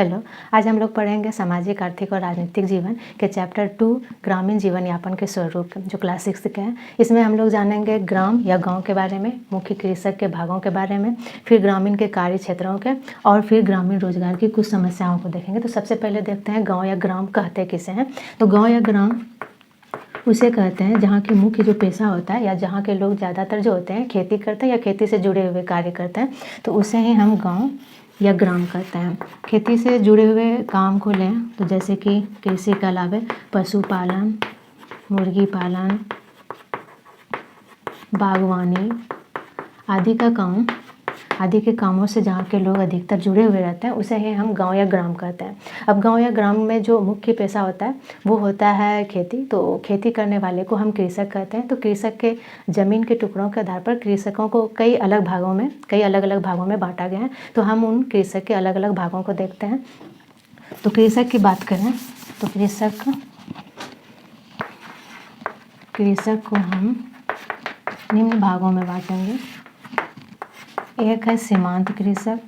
Hello. आज हम लोग पढ़ेंगे सामाजिक, आर्थिक और राजनीतिक जीवन के चैप्टर 2 ग्रामीण जीवन यापन के स्वरूप, जो क्लास 6 के हैं। इसमें हम लोग जानेंगे ग्राम या गांव के बारे में, मुख्य कृषक के भागों के बारे में, फिर ग्रामीण के कार्य क्षेत्रों के, और फिर ग्रामीण रोजगार की कुछ समस्याओं को देखेंगे। तो सबसे पहले देखते हैं गाँव या ग्राम कहते किसे हैं। तो गाँव या ग्राम उसे कहते हैं जहाँ की मुख्य जो पेशा होता है या जहाँ के लोग ज़्यादातर जो होते हैं खेती करते हैं या खेती से जुड़े हुए कार्य करते हैं, तो उसे ही हम गांव या ग्राम कहते हैं। खेती से जुड़े हुए काम को लें तो जैसे कि कृषि के अलावा पशुपालन, मुर्गी पालन, बागवानी आदि के कामों से जहाँ के लोग अधिकतर जुड़े हुए रहते हैं, उसे ही हम गांव या ग्राम कहते हैं। अब गांव या ग्राम में जो मुख्य पेशा होता है वो होता है खेती। तो खेती करने वाले को हम कृषक कहते हैं। तो कृषक के ज़मीन के टुकड़ों के आधार पर कृषकों को कई अलग अलग भागों में बांटा गया है। तो हम उन कृषक के अलग अलग भागों को देखते हैं। तो कृषक की बात करें तो कृषक को हम निम्न भागों में बांटेंगे। एक है सीमांत कृषक,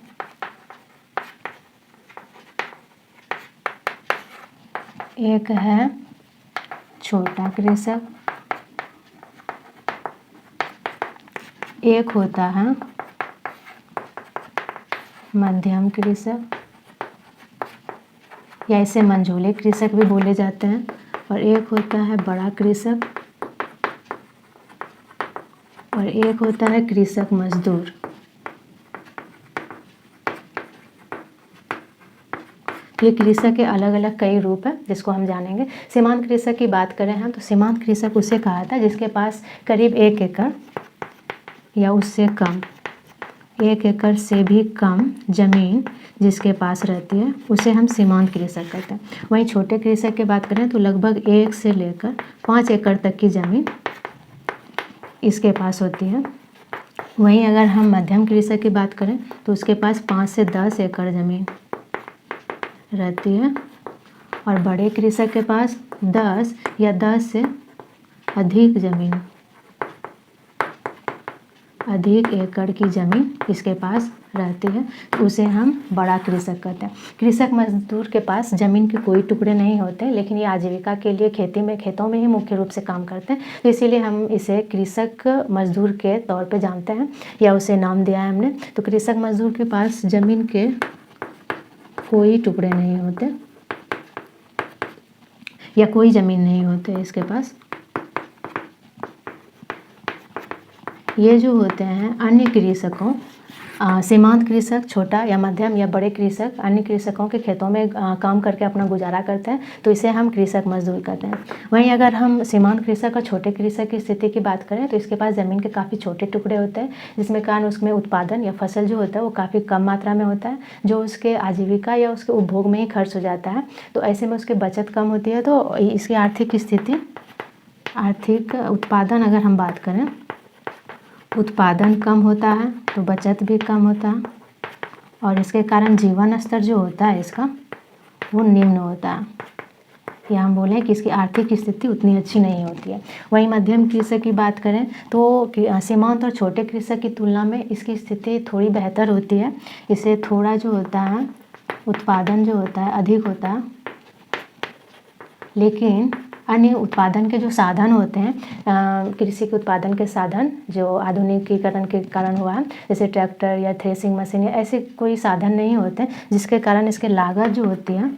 एक है छोटा कृषक, एक होता है मध्यम कृषक या इसे मंझोले कृषक भी बोले जाते हैं, और एक होता है बड़ा कृषक, और एक होता है कृषक मजदूर। ये कृषक के अलग अलग कई रूप हैं जिसको हम जानेंगे। सीमांत कृषक की बात करें हम तो सीमांत कृषक उसे कहा था जिसके पास करीब 1 एकड़ या उससे कम, 1 एकड़ से भी कम जमीन जिसके पास रहती है उसे हम सीमांत कृषक कहते हैं। वहीं छोटे कृषक की बात करें तो लगभग 1 से लेकर 5 एकड़ तक की जमीन इसके पास होती है। वहीं अगर हम मध्यम कृषक की बात करें तो उसके पास 5 से 10 एकड़ ज़मीन रहती है, और बड़े कृषक के पास 10 या 10 से अधिक एकड़ की ज़मीन इसके पास रहती है, तो उसे हम बड़ा कृषक कहते हैं। कृषक मजदूर के पास ज़मीन के कोई टुकड़े नहीं होते, लेकिन ये आजीविका के लिए खेतों में ही मुख्य रूप से काम करते हैं। तो इसीलिए हम इसे कृषक मजदूर के तौर पे जानते हैं या उसे नाम दिया है हमने। तो कृषक मजदूर के पास ज़मीन के कोई टुकड़े नहीं होते या कोई ज़मीन नहीं होते इसके पास। ये जो होते हैं अन्य कृषकों, सीमांत कृषक, छोटा या मध्यम या बड़े कृषक अन्य कृषकों के खेतों में काम करके अपना गुजारा करते हैं, तो इसे हम कृषक मजदूर कहते हैं। वहीं अगर हम सीमांत कृषक और छोटे कृषक की स्थिति की बात करें तो इसके पास ज़मीन के काफ़ी छोटे टुकड़े होते हैं, जिसमें कारण उसमें उत्पादन या फसल जो होता है वो काफ़ी कम मात्रा में होता है, जो उसके आजीविका या उसके उपभोग में ही खर्च हो जाता है। तो ऐसे में उसकी बचत कम होती है। तो इसकी आर्थिक उत्पादन अगर हम बात करें, उत्पादन कम होता है तो बचत भी कम होता है, और इसके कारण जीवन स्तर जो होता है इसका वो निम्न होता है, या हम बोलें कि इसकी आर्थिक स्थिति उतनी अच्छी नहीं होती है। वहीं मध्यम कृषक की बात करें तो सीमांत और छोटे कृषक की तुलना में इसकी स्थिति थोड़ी बेहतर होती है। इसे थोड़ा जो होता है उत्पादन जो होता है अधिक होता है, लेकिन अन्य उत्पादन के जो साधन होते हैं, कृषि के उत्पादन के साधन जो आधुनिकीकरण के कारण हुआ है, जैसे ट्रैक्टर या थ्रेसिंग मशीन या ऐसे कोई साधन नहीं होते, जिसके कारण इसके लागत जो होती है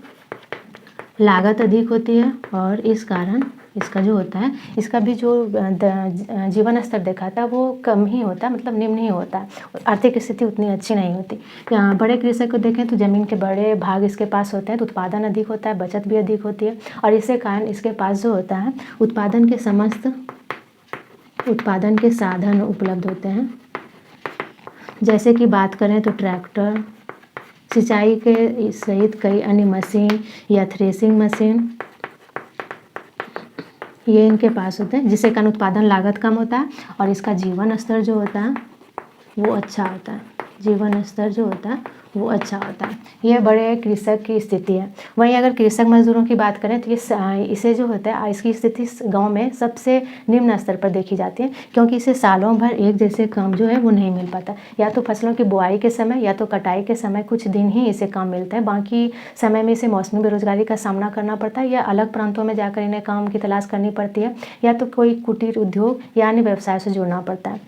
लागत अधिक होती है, और इस कारण इसका जो होता है इसका भी जो जीवन स्तर देखा था वो कम ही होता है, मतलब निम्न ही होता है। आर्थिक स्थिति उतनी अच्छी नहीं होती। बड़े कृषक को देखें तो ज़मीन के बड़े भाग इसके पास होते हैं, तो उत्पादन अधिक होता है, बचत भी अधिक होती है, और इसके कारण इसके पास जो होता है उत्पादन के साधन उपलब्ध होते हैं। जैसे कि बात करें तो ट्रैक्टर, सिंचाई के सहित कई अन्य मशीन या थ्रेसिंग मशीन, ये इनके पास होते हैं, जिससे कारण उत्पादन लागत कम होता है और इसका जीवन स्तर जो होता है वो अच्छा होता है। जीवन स्तर जो होता है वो अच्छा होता है। ये बड़े कृषक की स्थिति है। वहीं अगर कृषक मजदूरों की बात करें तो इसे जो होता है इसकी स्थिति गांव में सबसे निम्न स्तर पर देखी जाती है, क्योंकि इसे सालों भर एक जैसे काम जो है वो नहीं मिल पाता। या तो फसलों की बुआई के समय या तो कटाई के समय कुछ दिन ही इसे काम मिलता है, बाकी समय में इसे मौसमी बेरोजगारी का सामना करना पड़ता है या अलग प्रांतों में जाकर इन्हें काम की तलाश करनी पड़ती है, या तो कोई कुटीर उद्योग या अन्य व्यवसाय से जुड़ना पड़ता है।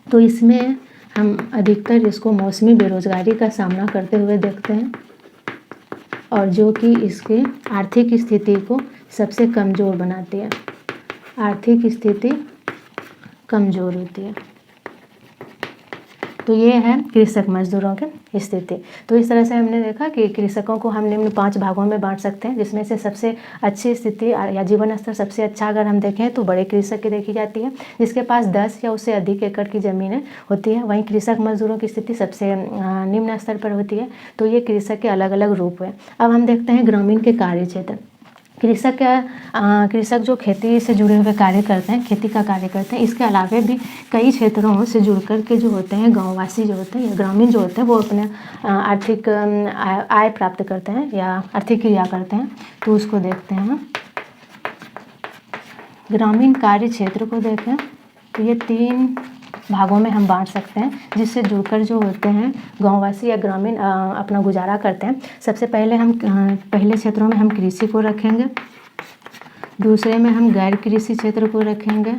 तो इसमें हम अधिकतर इसको मौसमी बेरोजगारी का सामना करते हुए देखते हैं, और जो कि इसकी आर्थिक स्थिति को सबसे कमज़ोर बनाती है। आर्थिक स्थिति कमज़ोर होती है। तो ये है कृषक मजदूरों की स्थिति। तो इस तरह से हमने देखा कि कृषकों को हम निम्न 5 भागों में बांट सकते हैं, जिसमें से सबसे अच्छी स्थिति या जीवन स्तर सबसे अच्छा अगर हम देखें तो बड़े कृषक की देखी जाती है, जिसके पास 10 या उससे अधिक एकड़ की ज़मीनें होती है। वहीं कृषक मजदूरों की स्थिति सबसे निम्न स्तर पर होती है। तो ये कृषक के अलग अलग रूप हैं। अब हम देखते हैं ग्रामीण के कार्य क्षेत्र। कृषक जो खेती से जुड़े हुए कार्य करते हैं, खेती का कार्य करते हैं, इसके अलावा भी कई क्षेत्रों से जुड़ कर के जो होते हैं गांववासी जो होते हैं या ग्रामीण जो होते हैं वो अपने आर्थिक आय प्राप्त करते हैं या आर्थिक क्रिया करते हैं। तो उसको देखते हैं। ग्रामीण कार्य क्षेत्र को देखें तो ये 3 भागों में हम बांट सकते हैं, जिससे जुड़कर जो होते हैं गांववासी या ग्रामीण अपना गुजारा करते हैं। सबसे पहले हम पहले क्षेत्रों में हम कृषि को रखेंगे, दूसरे में हम गैर कृषि क्षेत्र को रखेंगे,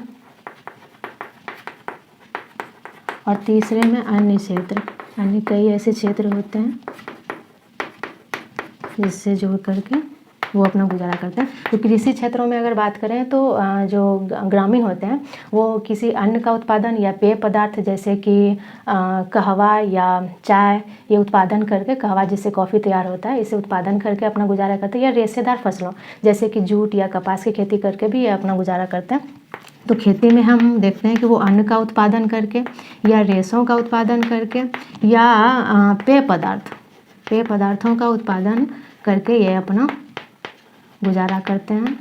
और तीसरे में अन्य क्षेत्र। अन्य कई ऐसे क्षेत्र होते हैं जिससे जुड़ करके वो अपना गुजारा करते हैं। तो कृषि क्षेत्रों में अगर बात करें तो जो ग्रामीण होते हैं वो किसी अन्न का उत्पादन या पेय पदार्थ जैसे कि कहवा या चाय ये उत्पादन करके, कहवा जिससे कॉफ़ी तैयार होता है, इसे उत्पादन करके अपना गुजारा करते हैं, या रेशेदार फसलों जैसे कि जूट या कपास की खेती करके भी ये अपना गुजारा करते हैं। तो खेती में हम देखते हैं कि वो अन्न का उत्पादन करके या रेशों का उत्पादन करके या पेय पदार्थों का उत्पादन करके ये अपना गुजारा करते हैं।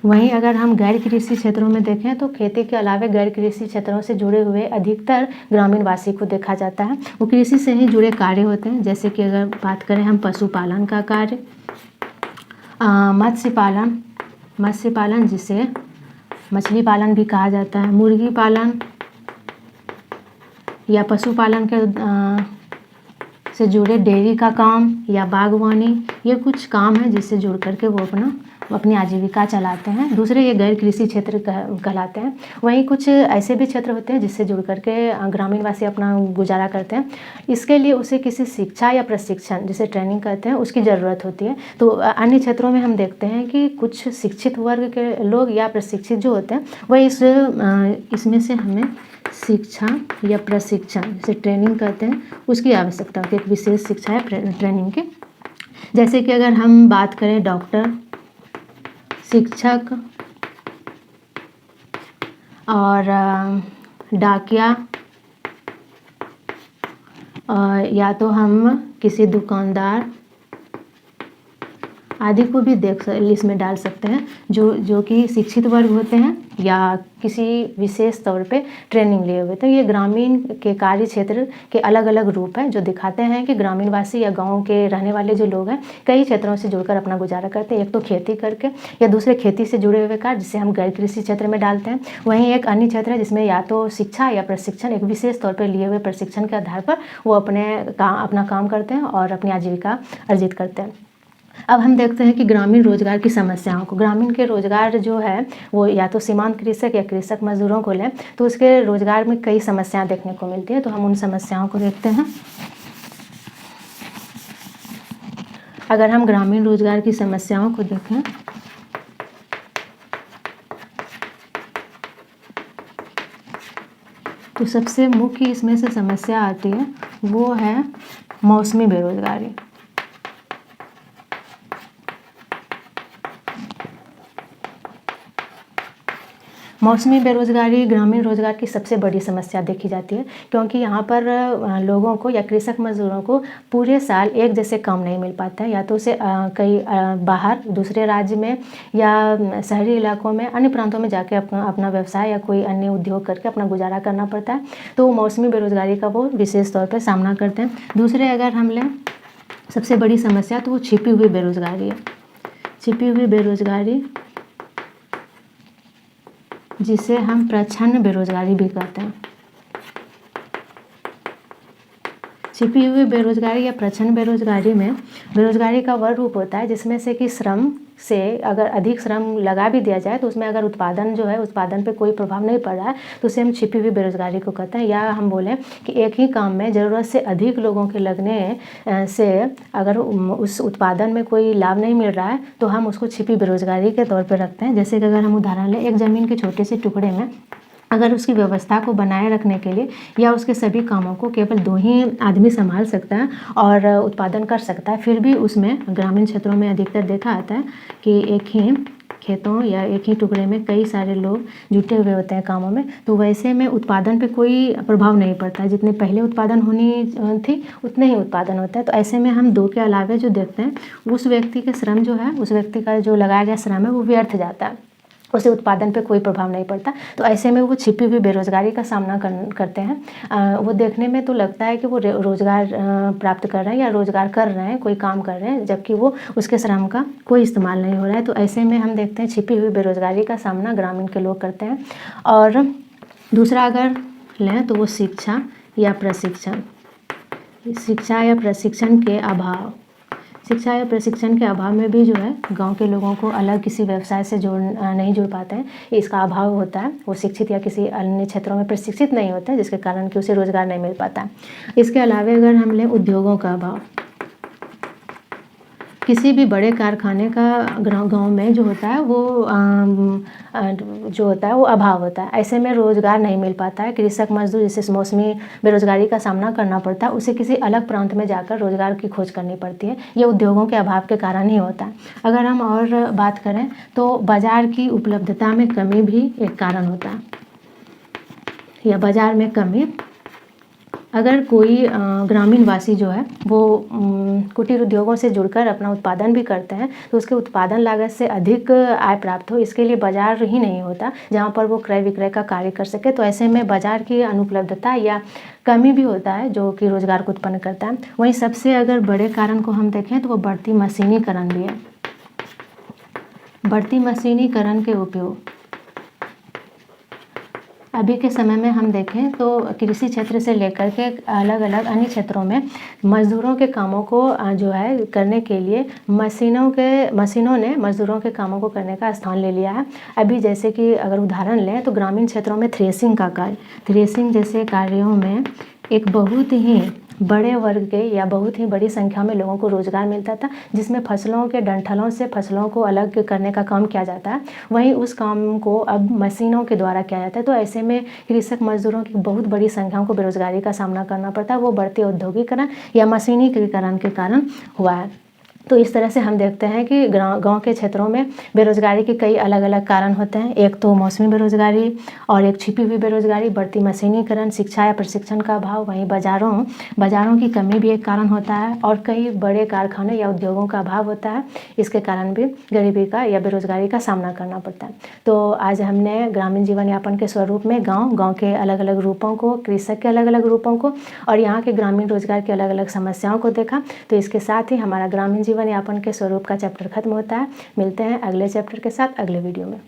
वहीं अगर हम गैर कृषि क्षेत्रों में देखें तो खेती के अलावा गैर कृषि क्षेत्रों से जुड़े हुए अधिकतर ग्रामीण वासी को देखा जाता है। वो कृषि से ही जुड़े कार्य होते हैं, जैसे कि अगर बात करें हम पशुपालन का कार्य, मत्स्य पालन जिसे मछली पालन भी कहा जाता है, मुर्गी पालन या पशुपालन के से जुड़े डेयरी का काम या बागवानी, ये कुछ काम है जिससे जुड़ करके वो अपनी आजीविका चलाते हैं। दूसरे ये गैर कृषि क्षेत्र कहलाते हैं। वहीं कुछ ऐसे भी क्षेत्र होते हैं जिससे जुड़ करके ग्रामीण वासी अपना गुजारा करते हैं। इसके लिए उसे किसी शिक्षा या प्रशिक्षण जिसे ट्रेनिंग कहते हैं उसकी ज़रूरत होती है। तो अन्य क्षेत्रों में हम देखते हैं कि कुछ शिक्षित वर्ग के लोग या प्रशिक्षित जो होते हैं वह इसमें से हमें शिक्षा या प्रशिक्षण जिसे ट्रेनिंग कहते हैं उसकी आवश्यकता होती है, एक विशेष शिक्षा या ट्रेनिंग के। जैसे कि अगर हम बात करें डॉक्टर, शिक्षक और डाकिया, या तो हम किसी दुकानदार आदि को भी इसमें डाल सकते हैं जो कि शिक्षित वर्ग होते हैं या किसी विशेष तौर पे ट्रेनिंग लिए हुए। तो ये ग्रामीण के कार्य क्षेत्र के अलग अलग रूप हैं जो दिखाते हैं कि ग्रामीण वासी या गांव के रहने वाले जो लोग हैं कई क्षेत्रों से जुड़कर अपना गुजारा करते हैं। एक तो खेती करके या दूसरे खेती से जुड़े हुए कार्य जिसे हम गैर कृषि क्षेत्र में डालते हैं। वहीं एक अन्य क्षेत्र है जिसमें या तो शिक्षा या प्रशिक्षण, एक विशेष तौर पर लिए हुए प्रशिक्षण के आधार पर वो अपना काम करते हैं और अपनी आजीविका अर्जित करते हैं। अब हम देखते हैं कि ग्रामीण रोजगार की समस्याओं को। ग्रामीण के रोजगार जो है वो या तो सीमांत कृषक या कृषक मजदूरों को लें तो उसके रोजगार में कई समस्याएं देखने को मिलती है। तो हम उन समस्याओं को देखते हैं। अगर हम ग्रामीण रोजगार की समस्याओं को देखें तो सबसे मुख्य इसमें से समस्या आती है वो है मौसमी बेरोजगारी। मौसमी बेरोजगारी ग्रामीण रोजगार की सबसे बड़ी समस्या देखी जाती है, क्योंकि यहाँ पर लोगों को या कृषक मजदूरों को पूरे साल एक जैसे काम नहीं मिल पाता है, या तो उसे कई बाहर दूसरे राज्य में या शहरी इलाकों में अन्य प्रांतों में जाके अपना व्यवसाय या कोई अन्य उद्योग करके अपना गुजारा करना पड़ता है। तो मौसमी बेरोजगारी का वो विशेष तौर पर सामना करते हैं। दूसरे अगर हम लें सबसे बड़ी समस्या, तो वो छिपी हुई बेरोजगारी है। छिपी हुई बेरोजगारी जिसे हम प्रच्छन्न बेरोजगारी भी कहते हैं। छिपी हुई बेरोजगारी या प्रच्छन्न बेरोजगारी में बेरोजगारी का वह रूप होता है जिसमें से कि श्रम से अगर अधिक श्रम लगा भी दिया जाए तो उसमें अगर उत्पादन जो है उत्पादन पे कोई प्रभाव नहीं पड़ रहा है तो उसे हम छिपी हुई बेरोजगारी को कहते हैं। या हम बोलें कि एक ही काम में ज़रूरत से अधिक लोगों के लगने से अगर उस उत्पादन में कोई लाभ नहीं मिल रहा है तो हम उसको छिपी बेरोजगारी के तौर पर रखते हैं। जैसे कि अगर हम उदाहरण लें, एक ज़मीन के छोटे से टुकड़े में अगर उसकी व्यवस्था को बनाए रखने के लिए या उसके सभी कामों को केवल 2 ही आदमी संभाल सकता है और उत्पादन कर सकता है, फिर भी उसमें ग्रामीण क्षेत्रों में अधिकतर देखा आता है कि एक ही खेतों या एक ही टुकड़े में कई सारे लोग जुटे हुए होते हैं कामों में, तो वैसे में उत्पादन पे कोई प्रभाव नहीं पड़ता। जितने पहले उत्पादन होनी थी उतने ही उत्पादन होता है। तो ऐसे में हम 2 के अलावे जो देखते हैं, उस व्यक्ति के श्रम जो है, उस व्यक्ति का जो लगाया गया श्रम है वो व्यर्थ जाता है, उसे उत्पादन पे कोई प्रभाव नहीं पड़ता। तो ऐसे में वो छिपी हुई बेरोजगारी का सामना करते हैं। वो देखने में तो लगता है कि वो रोजगार प्राप्त कर रहे हैं या रोजगार कर रहे हैं, कोई काम कर रहे हैं, जबकि वो उसके श्रम का कोई इस्तेमाल नहीं हो रहा है। तो ऐसे में हम देखते हैं छिपी हुई बेरोजगारी का सामना ग्रामीण के लोग करते हैं। और दूसरा अगर लें तो वो शिक्षा या प्रशिक्षण। शिक्षा या प्रशिक्षण के अभाव, शिक्षा या प्रशिक्षण के अभाव में भी जो है गांव के लोगों को अलग किसी व्यवसाय से नहीं जुड़ पाते हैं, इसका अभाव होता है। वो शिक्षित या किसी अन्य क्षेत्रों में प्रशिक्षित नहीं होते हैं, जिसके कारण कि उसे रोजगार नहीं मिल पाता है। इसके अलावा अगर हम लें उद्योगों का अभाव, किसी भी बड़े कारखाने का गांव में जो होता है वो अभाव होता है। ऐसे में रोज़गार नहीं मिल पाता है। कृषक मजदूर जिसे मौसमी बेरोजगारी का सामना करना पड़ता है, उसे किसी अलग प्रांत में जाकर रोज़गार की खोज करनी पड़ती है। ये उद्योगों के अभाव के कारण ही होता है। अगर हम और बात करें तो बाज़ार की उपलब्धता में कमी भी एक कारण होता है, या बाज़ार में कमी। अगर कोई ग्रामीण वासी जो है वो कुटीर उद्योगों से जुड़कर अपना उत्पादन भी करते हैं तो उसके उत्पादन लागत से अधिक आय प्राप्त हो, इसके लिए बाज़ार ही नहीं होता जहाँ पर वो क्रय विक्रय का कार्य कर सके। तो ऐसे में बाज़ार की अनुपलब्धता या कमी भी होता है जो कि रोज़गार को उत्पन्न करता है। वहीं सबसे अगर बड़े कारण को हम देखें तो वो बढ़ती मशीनीकरण भी है। बढ़ती मशीनीकरण के उपयोग अभी के समय में हम देखें तो कृषि क्षेत्र से लेकर के अलग अलग अन्य क्षेत्रों में मज़दूरों के कामों को जो है करने के लिए मशीनों ने मज़दूरों के कामों को करने का स्थान ले लिया है। अभी जैसे कि अगर उदाहरण लें तो ग्रामीण क्षेत्रों में थ्रेसिंग का कार्य, थ्रेसिंग जैसे कार्यों में एक बहुत ही बड़े वर्ग के या बहुत ही बड़ी संख्या में लोगों को रोज़गार मिलता था, जिसमें फसलों के डंठलों से फसलों को अलग करने का काम किया जाता है। वहीं उस काम को अब मशीनों के द्वारा किया जाता है। तो ऐसे में कृषक मजदूरों की बहुत बड़ी संख्याओं को बेरोजगारी का सामना करना पड़ता है। वो बढ़ते औद्योगिकरण या मशीनीकरण के कारण हुआ है। तो इस तरह से हम देखते हैं कि गांव के क्षेत्रों में बेरोजगारी के कई अलग अलग कारण होते हैं। एक तो मौसमी बेरोजगारी और एक छिपी हुई बेरोजगारी, बढ़ती मशीनीकरण, शिक्षा या प्रशिक्षण का अभाव, वहीं बाज़ारों की कमी भी एक कारण होता है, और कई बड़े कारखाने या उद्योगों का अभाव होता है। इसके कारण भी गरीबी का या बेरोजगारी का सामना करना पड़ता है। तो आज हमने ग्रामीण जीवन यापन के स्वरूप में गाँव के अलग अलग रूपों को, कृषक के अलग अलग रूपों को और यहाँ के ग्रामीण रोजगार की अलग अलग समस्याओं को देखा। तो इसके साथ ही हमारा ग्रामीण जीवन यापन के स्वरूप का चैप्टर खत्म होता है। मिलते हैं अगले चैप्टर के साथ अगले वीडियो में।